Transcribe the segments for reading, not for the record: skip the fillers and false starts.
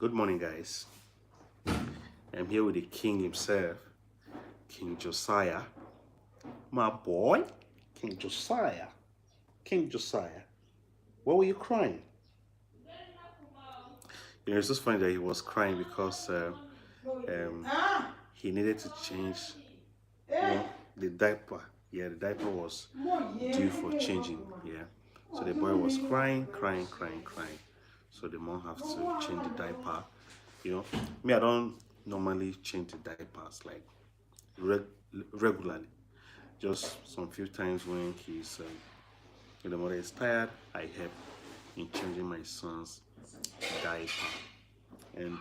Good morning, guys. I'm here with the king himself, King Josiah. My boy, King Josiah. King Josiah. Why were you crying? It's just funny that he was crying because um, he needed to change the diaper. Yeah, the diaper was due for changing. Yeah. So the boy was crying, crying, crying, crying. So the mom has to change the diaper. Me, I don't normally change the diapers like reg- regularly. Just some few times when the mother is tired, I help in changing my son's diaper. And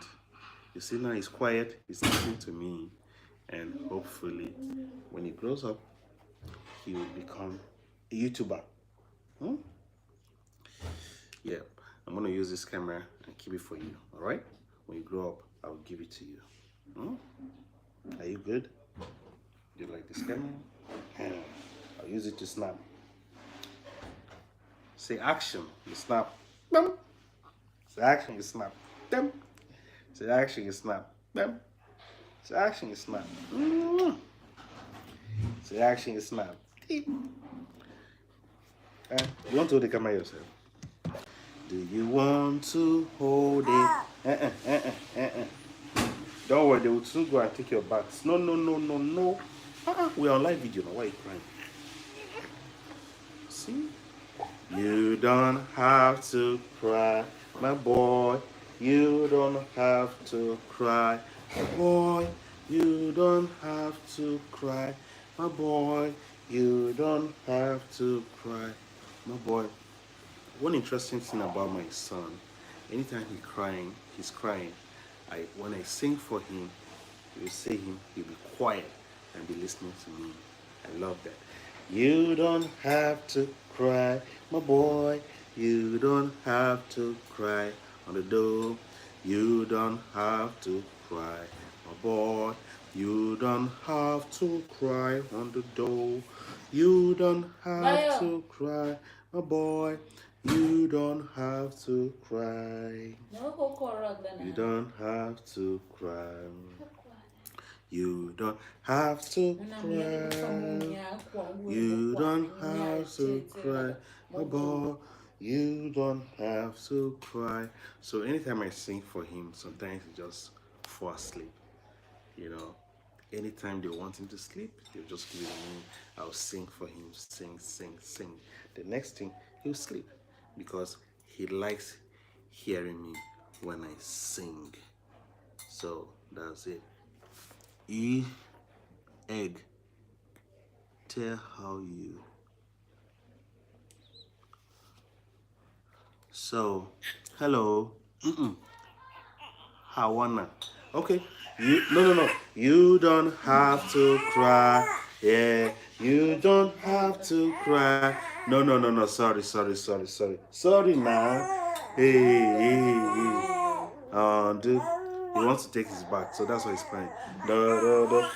you see now he's quiet, he's listening to me, and hopefully when he grows up, he will become a YouTuber. Hmm? Yeah, I'm gonna use this camera and keep it for you. All right? When you grow up, I'll give it to you. Hmm? Are you good? Do you like this camera? And I'll use it to snap. Say action, you snap. Bam. Say action, you snap. Bam. Say action, you snap. Bam. Say action, you snap. Say action, you snap. You want to hold the camera yourself? Do you want to hold it? Don't worry, they will soon go and take your bags. No, no, no, no, no. We're on live video now. Why are you crying? See? You don't have to cry, my boy. You don't have to cry, my boy. You don't have to cry, my boy. You don't have to cry, my boy. One interesting thing about my son, anytime he's crying. When I sing for him, you see him, he'll be quiet and be listening to me. I love that. You don't have to cry, my boy. You don't have to cry on the door. You don't have to cry, my boy. You don't have to cry on the door. You don't have to cry, my boy. You don't have to cry. You don't have to cry. You don't have to cry. You don't have to cry. My boy, you don't have to cry. So anytime I sing for him, sometimes he just fall asleep. You know, anytime they want him to sleep, they'll just give it to me. I'll sing for him, sing, sing, sing. The next thing, he'll sleep because he likes hearing me when I sing. So that's it. Egg, tell how you. So, hello. Hawana. Okay. No. You don't have to cry. Yeah. You don't have to cry. No. Sorry now. Hey. Dude. He wants to take his back, so that's why he's crying. Do.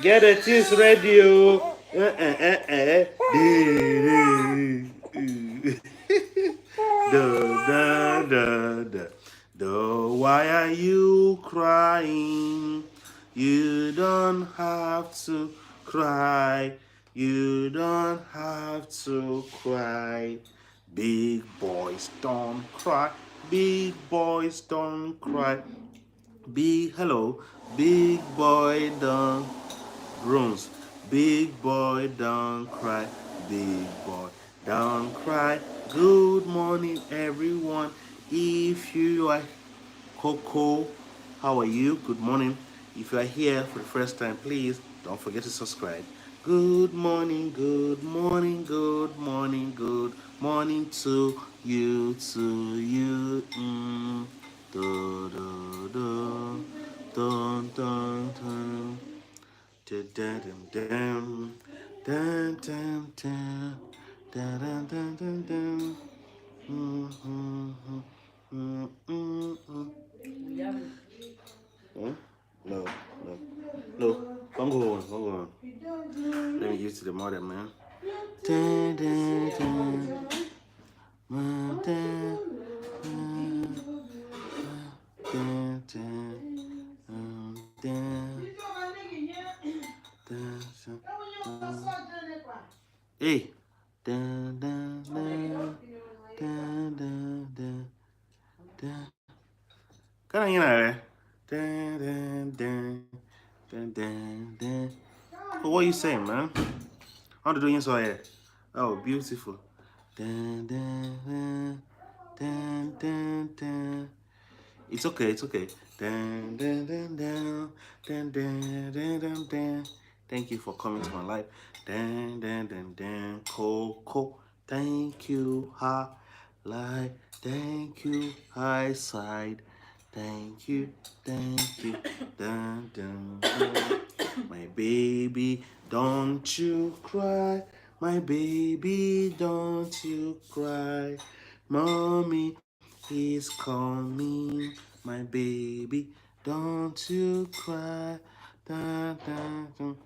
Get the things ready, oh. Why are you crying? You don't have to cry. You don't have to cry. Big boys don't cry. Big boys don't cry. Big boy don't groans. Big boy don't cry. Big boy don't cry. Good morning, everyone. If you are Coco, how are you? Good morning. If you are here for the first time, please don't forget to subscribe. Good morning, good morning, good morning, good morning to you, to you. Do, do, do, dun, dun, dun. Dun, dun, dun, dun, dun, dun, dun, dun, dun, dun, dun. Mm, mm, mm, mm, mm, mm. Hmm? No. Don't go on. Let me give it to the mother, man. Dun, dun, dun. Dun, dun, dun, dun, dun, dun, hey. Dun, dun, dun, dun, dun, dun, dun. Kan you know? Dun, dun, dun, dun, dun, dun. But what are you saying, man? How to do you so here? Oh, beautiful. Dun, dun, dun, dun, dun, dun. It's okay, it's okay. Dun, dun, dun, dun, dun, dun, dun, dun, dun. Thank you for coming to my life. Dun, dun, dun, dun. Coco. Thank you, ha. Like, thank you, high side. Thank you, thank you. Dun, dun, dun. My baby, don't you cry. My baby, don't you cry. Mommy is coming. My baby, don't you cry. Dun, dun, dun.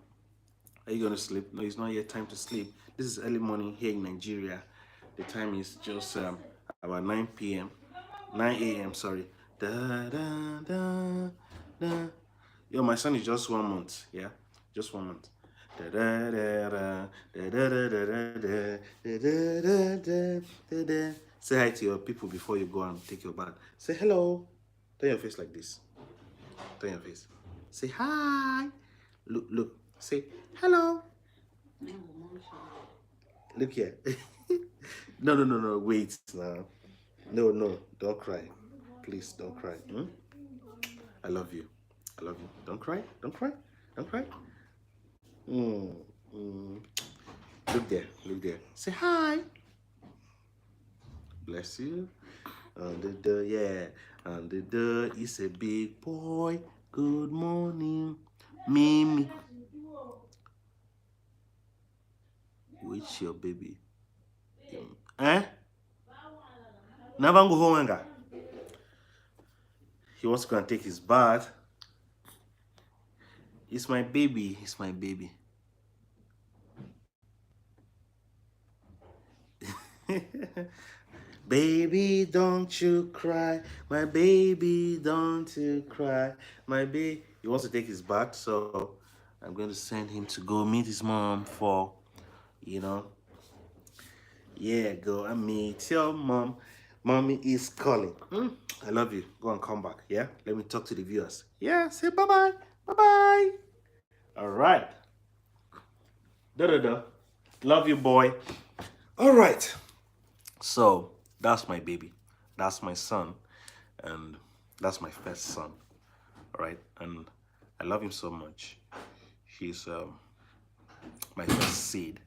Are you gonna sleep? No, it's not yet time to sleep. This is early morning here in Nigeria. The time is just about 9 p.m. 9 a.m. Sorry. Da da da da. Yo, my son is just 1 month. Yeah, just 1 month. Da da da da da da da da da da da da da da. Say hi to your people before you go and take your bath. Say hello. Turn your face like this. Turn your face. Say hi. Look, look. Say hello. Look here. No, no, no, no. Wait now. No, no. Don't cry. Please don't cry. Hmm? I love you. I love you. Don't cry. Don't cry. Don't cry. Mm, mm. Look there. Look there. Say hi. Bless you. And the yeah. And the is a big boy. Good morning, Mimi. Which your baby? Eh? Never go home, Anga. He wants to go and take his bath. It's my baby. It's my baby. Baby, don't you cry. My baby, don't you cry. My baby. He wants to take his bath, so I'm going to send him to go meet his mom for, you know. Yeah, go and meet your mom. Mommy is calling. I love you. Go and come back. Yeah? Let me talk to the viewers. Yeah, say bye-bye. Bye-bye. All right. Da-da-da. Love you, boy. All right. So that's my baby. That's my son. And that's my first son. All right. And I love him so much. He's my first seed,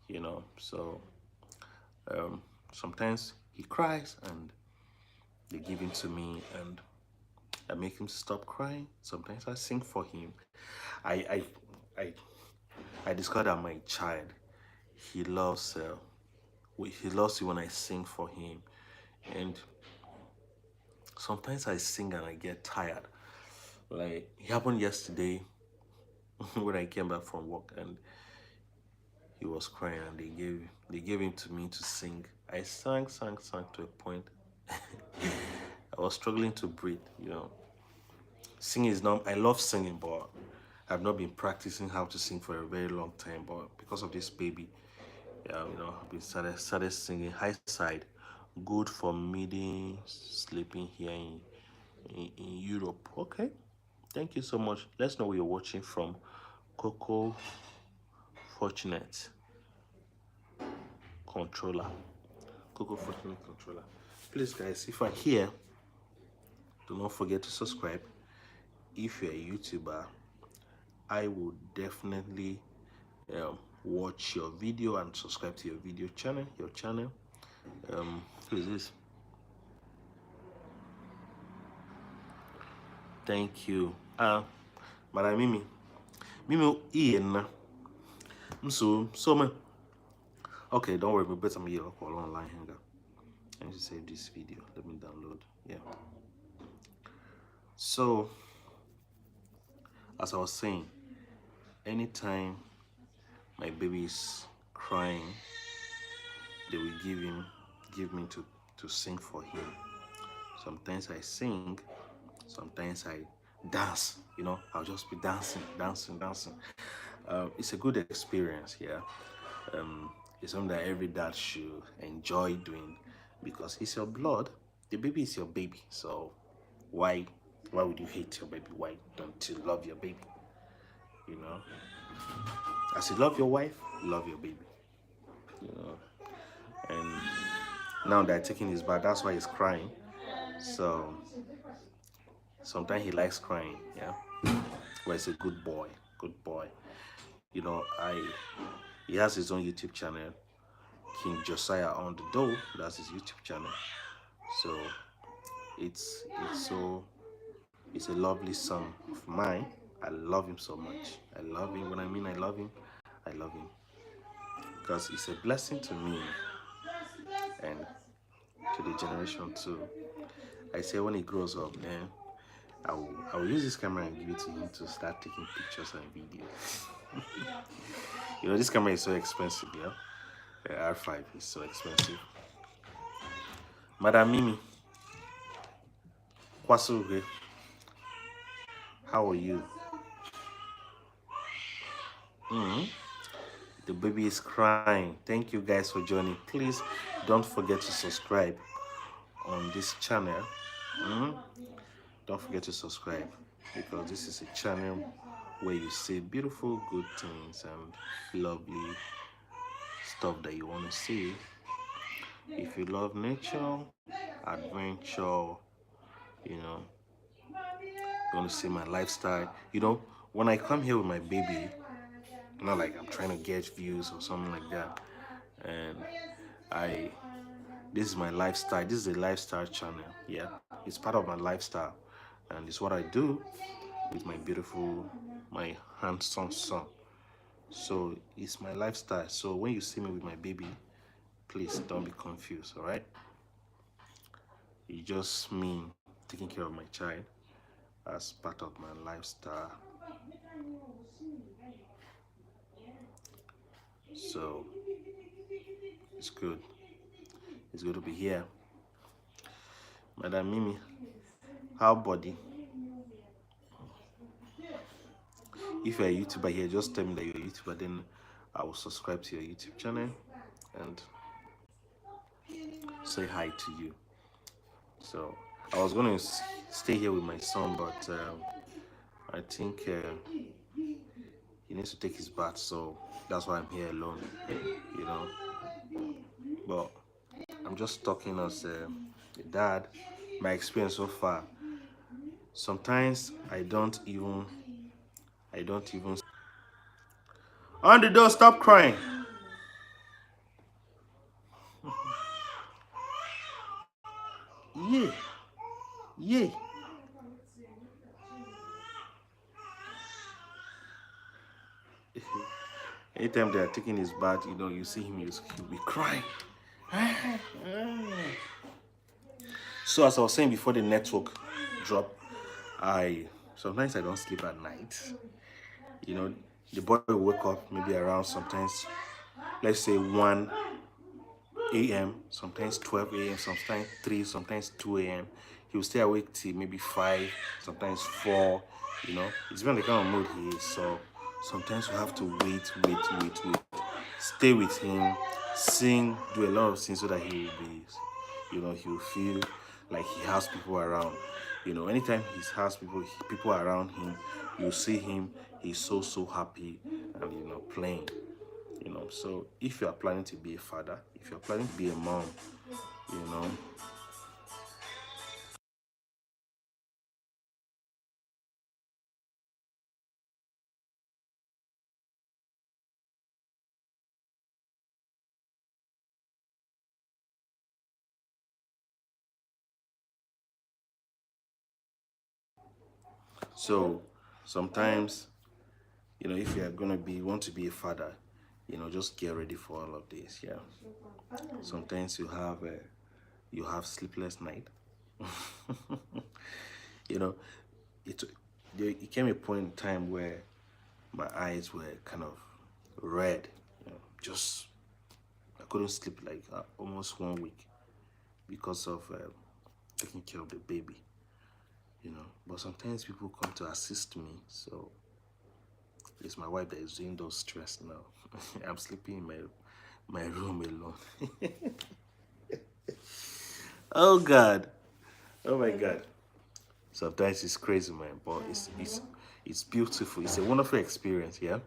you know. So sometimes he cries and they give him to me and I make him stop crying. Sometimes I sing for him. I I I, I discovered that my child, he loves he loves it when I sing for him. And sometimes I sing and I get tired. Like it happened yesterday when I came back from work and he was crying and they gave him to me to sing. I sang to a point I was struggling to breathe, you know. Singing is not I love singing, but I've not been practicing how to sing for a very long time. But because of this baby, you know, I've been started singing high side, good for midi sleeping here in Europe. Okay. Thank you so much. Let's know where you're watching from. Coco Fortunate Controller. Coco Fortunate Controller. Please, guys, if you're here, do not forget to subscribe. If you're a YouTuber, I will definitely watch your video and subscribe to your channel. Who is this? Thank you. Madam Mimi. Mimi Ian. So man. Okay, don't worry, but I'm here for online hanger. I need to save this video. Let me download. Yeah. So as I was saying, anytime my baby is crying, they will give me to sing for him. Sometimes I sing Sometimes I dance, I'll just be dancing, dancing, dancing. It's a good experience, yeah. Um, it's something that every dad should enjoy doing because it's your blood. The baby is your baby, so why why would you hate your baby? Why don't you love your baby? You know, as you love your wife, love your baby. You know, and now they're taking his bath. That's why he's crying. So sometimes he likes crying. Yeah, but he's a good boy. Good boy. I he has his own YouTube channel, King Josiah on the Door. That's his YouTube channel. So it's so it's a lovely son of mine. I love him so much. I love him. When I mean I love him, I love him because it's a blessing to me and to the generation too. I say when he grows up, man, I will use this camera and give it to him to start taking pictures and videos. This camera is so expensive, yeah. The R5 is so expensive. Madam Mimi, Kwasuge, how are you? The baby is crying. Thank you guys for joining. Please don't forget to subscribe on this channel. Don't forget to subscribe because this is a channel where you see beautiful, good things and lovely stuff that you want to see. If you love nature, adventure, you know, you want to see my lifestyle. When I come here with my baby, not like I'm trying to get views or something like that. And I this is my lifestyle. This is a lifestyle channel. Yeah, it's part of my lifestyle, and it's what I do with my handsome son. So it's my lifestyle. So when you see me with my baby, please don't be confused. All right? It just mean taking care of my child as part of my lifestyle. So it's good. It's good to be here. Madam Mimi, how body? If you're a YouTuber here, just tell me that you're a YouTuber, then I will subscribe to your YouTube channel and say hi to you. So I was going to stay here with my son, but I think he needs to take his bath, so that's why I'm here alone. You know, but I'm just talking as a dad. My experience so far. Sometimes I don't even. On the door, stop crying. Yeah, yeah. Anytime they are taking his bath, you see him, he'll be crying. So as I was saying before the network drop, I sometimes I don't sleep at night. You know, the boy will wake up maybe around sometimes, let's say 1 a.m., sometimes 12 a.m., sometimes 3, sometimes 2 a.m. He will stay awake till maybe 5, sometimes 4. It's depends on the kind of mood he is. So sometimes we have to wait, stay with him, sing, do a lot of things so that he will be, he will feel like he has people around. Anytime he has people around him, you see him, he's so happy and playing. So if you are planning to be a father, if you're planning to be a mom, you know so sometimes, if you are going to want to be a father, just get ready for all of this. Yeah, sometimes you have sleepless night. you know it it came a point in time where my eyes were kind of red. Just I couldn't sleep like almost 1 week because of taking care of the baby. But sometimes people come to assist me, so it's my wife that is doing those stress now. I'm sleeping in my room alone. Oh God. Oh my God. Sometimes it's crazy, man, but it's beautiful. It's a wonderful experience, yeah.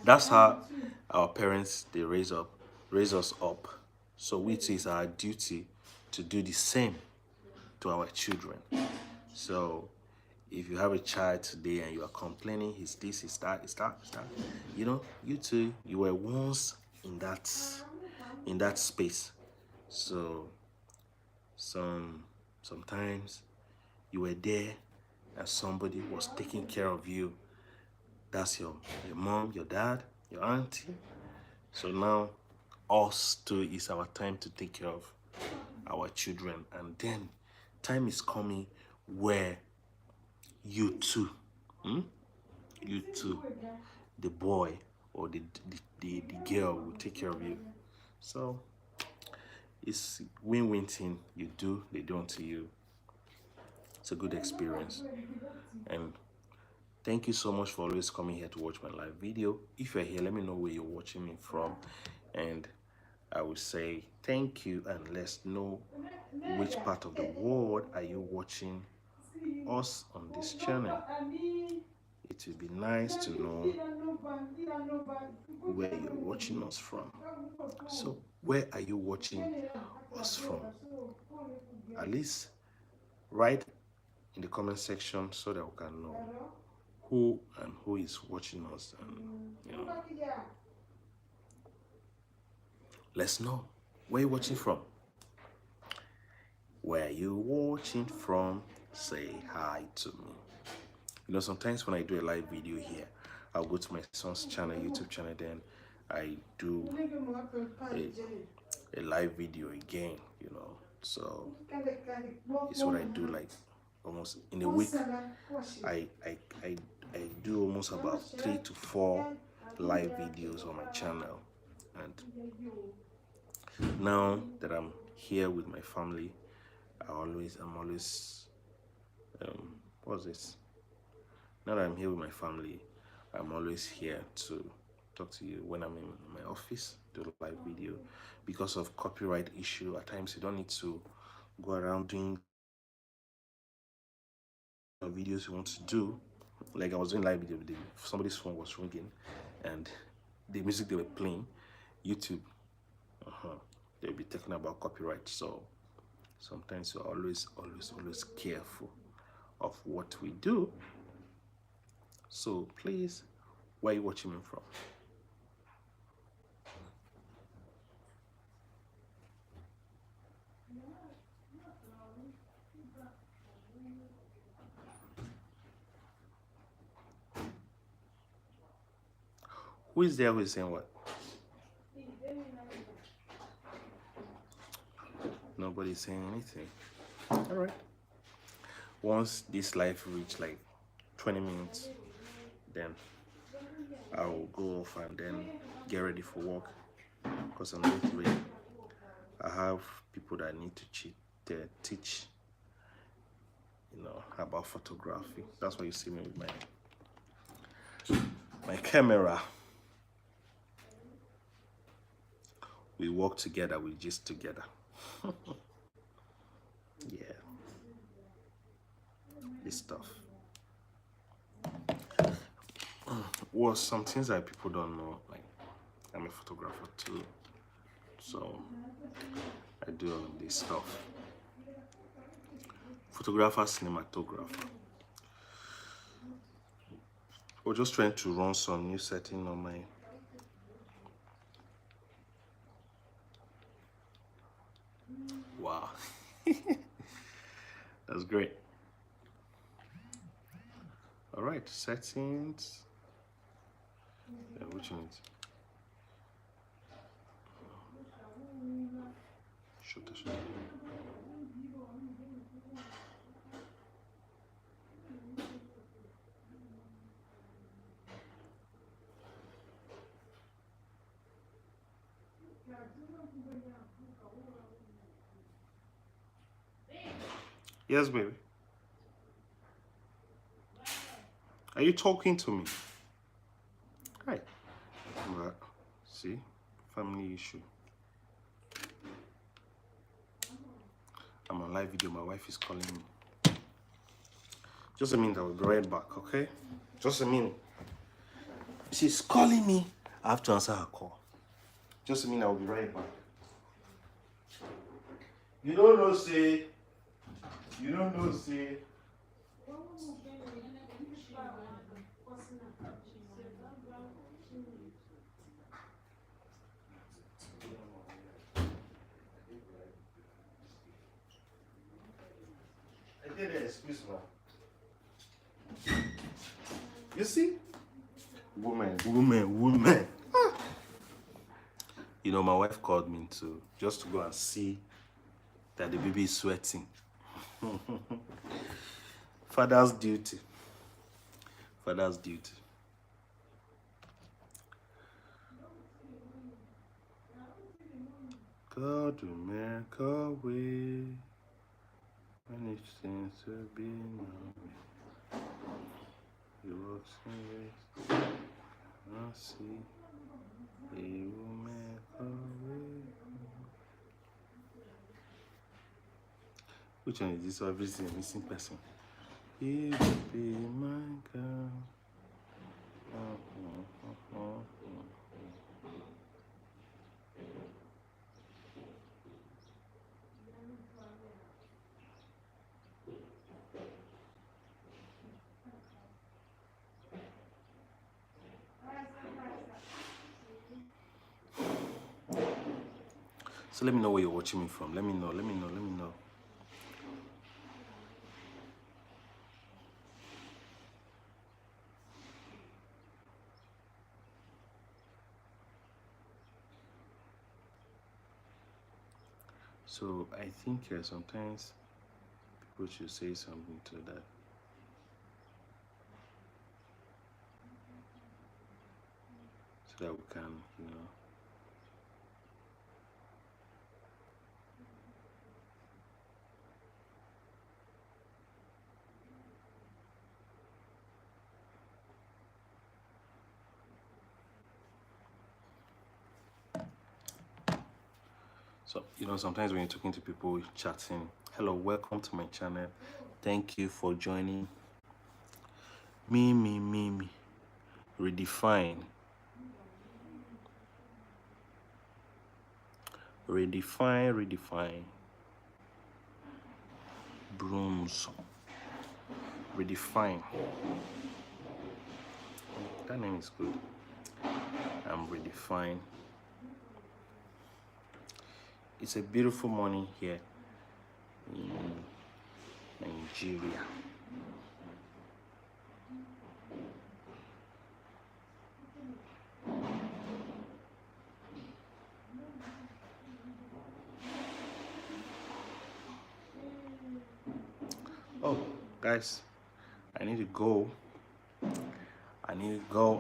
That's how our parents they raise us up. So it is our duty to do the same to our children. So if you have a child today and you are complaining, he's this, he's that, he's that, he's that, you know, you too, you were once in that space. So sometimes you were there and somebody was taking care of you. That's your mom, your dad, your auntie. So now us too is our time to take care of our children. And then time is coming where you too, you too, the boy or the girl will take care of you. So it's win-win thing. You do, they do unto you. It's a good experience. And thank you so much for always coming here to watch my live video. If you're here, let me know where you're watching me from. And I will say thank you and let's know which part of the world are you watching us on this channel. It will be nice to know where you're watching us from. So where are you watching us from? At least write in the comment section so that we can know who and who is watching us, and you know, let's know where you're watching from. Where you watching from? Say hi to me. You know, sometimes when I do a live video here, I'll go to my son's channel, YouTube channel, then I do a live video again, you know. So it's what I do like almost in a week. I I I, I do almost about 3 to 4 live videos on my channel. And now that I'm here with my family, I'm always what's this? Now that I'm here with my family, I'm always here to talk to you when I'm in my office, do a live video. Because of copyright issue, at times you don't need to go around doing videos you want to do. Like I was doing live video, somebody's phone was ringing and the music they were playing, YouTube, they'll be talking about copyright. So sometimes you're always careful of what we do. So please, where are you watching me from? Who is there who is saying what? Nobody's saying anything. All right. Once this live reach like 20 minutes, then I'll go off and then get ready for work because I'm late ready. I have people that I need to teach, you know, about photography. That's why you see me with my camera. We work together, we just together. Yeah, this stuff. Well, some things that people don't know, like I'm a photographer too, so I do all of this stuff. Photographer, cinematographer. We're just trying to run some new setting on my wow. That's great. All right, settings. Yeah, which one is shutter. Yes, baby. Are you talking to me? Right. But see, family issue. I'm on live video. My wife is calling me. Just a minute. I will be right back. Okay? Just a minute. She's calling me. I have to answer her call. Just a minute. I will be right back. You don't know, say. You don't know, say. I did an excuse now. You see? Woman. You know, my wife called me to just to go and see that the baby is sweating. Father's duty. Father's duty. God will make a way when it seems to be no way. He walks in ways I see. He will make a way. Which one is this? Obviously, a missing person. He will be my girl. So let me know where you're watching me from. Let me know. So I think sometimes people should say something to that. So that we can, So, sometimes when you're talking to people, chatting, hello, welcome to my channel. Thank you for joining. Me. Redefine. Brooms. Redefine. That name is good. I'm Redefine. It's a beautiful morning here in Nigeria. Oh, guys, I need to go. I need to go.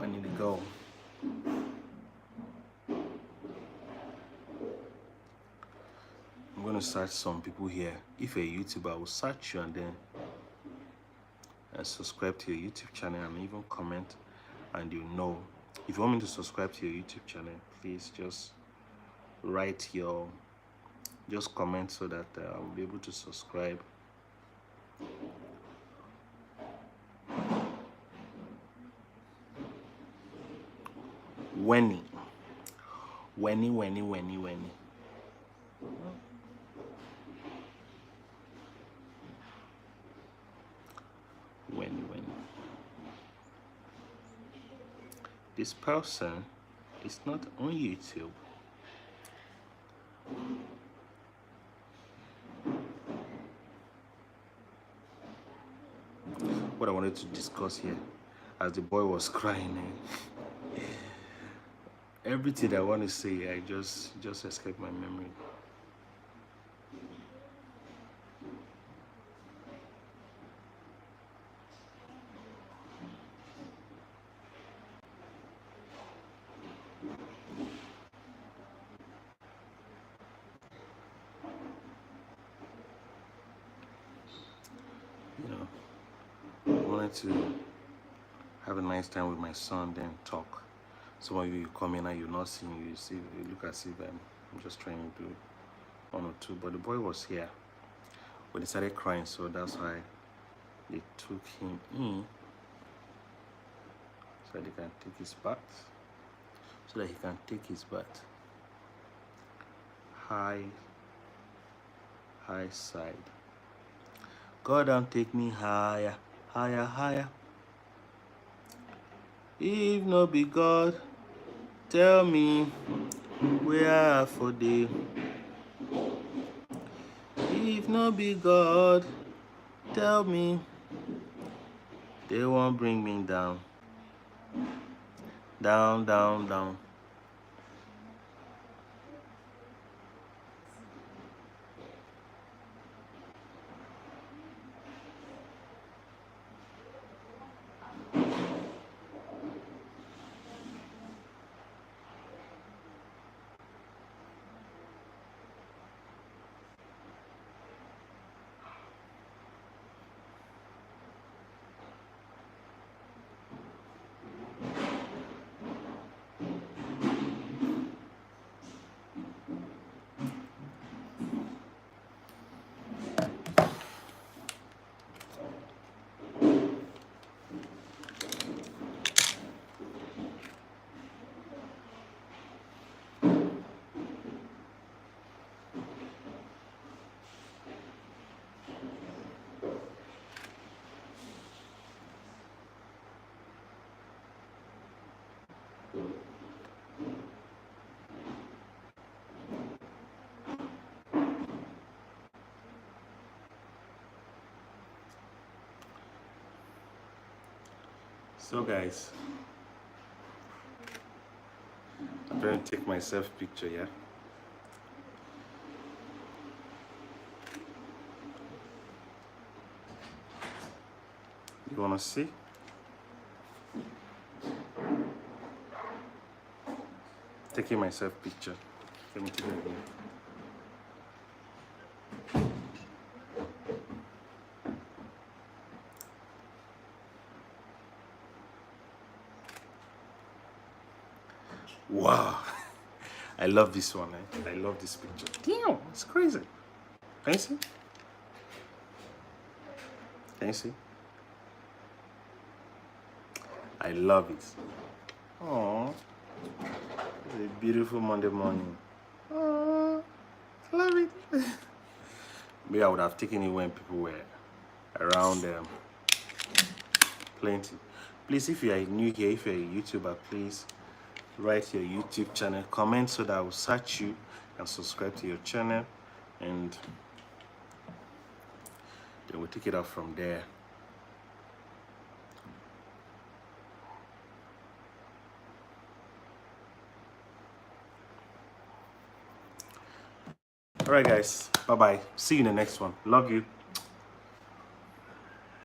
I'm going to search some people here. If you're a YouTuber, I will search you and then subscribe to your YouTube channel and even comment, and you know. If you want me to subscribe to your YouTube channel, please just comment so that I'll be able to subscribe. Wenny. This person is not on YouTube. What I wanted to discuss here, as the boy was crying, everything I want to say, I just escaped my memory. I wanted to have a nice time with my son, then talk. Some of you come in and you're not seeing, you see, you look as if I'm just trying to do one or two, but the boy was here when he started crying, so that's why they took him in so that he can take his bath, high side. Go down, take me higher, higher, higher. If no be God, tell me where for day. If no be God, tell me they won't bring me down. Down, down, down. So guys, I'm trying to take myself picture, yeah? You wanna see? Taking myself picture. Let me take it again. Wow. I love this one, eh? I love this picture. Damn, it's crazy. Can you see? Can you see? I love it. Oh, it's a beautiful Monday morning. Oh, love it. Maybe I would have taken it when people were around them. Plenty. Please, if you are new here, if you're a YouTuber, please write your YouTube channel, comment so that I will search you and subscribe to your channel, and then we'll take it up from there. All right, guys. Bye-bye. See you in the next one. Love you.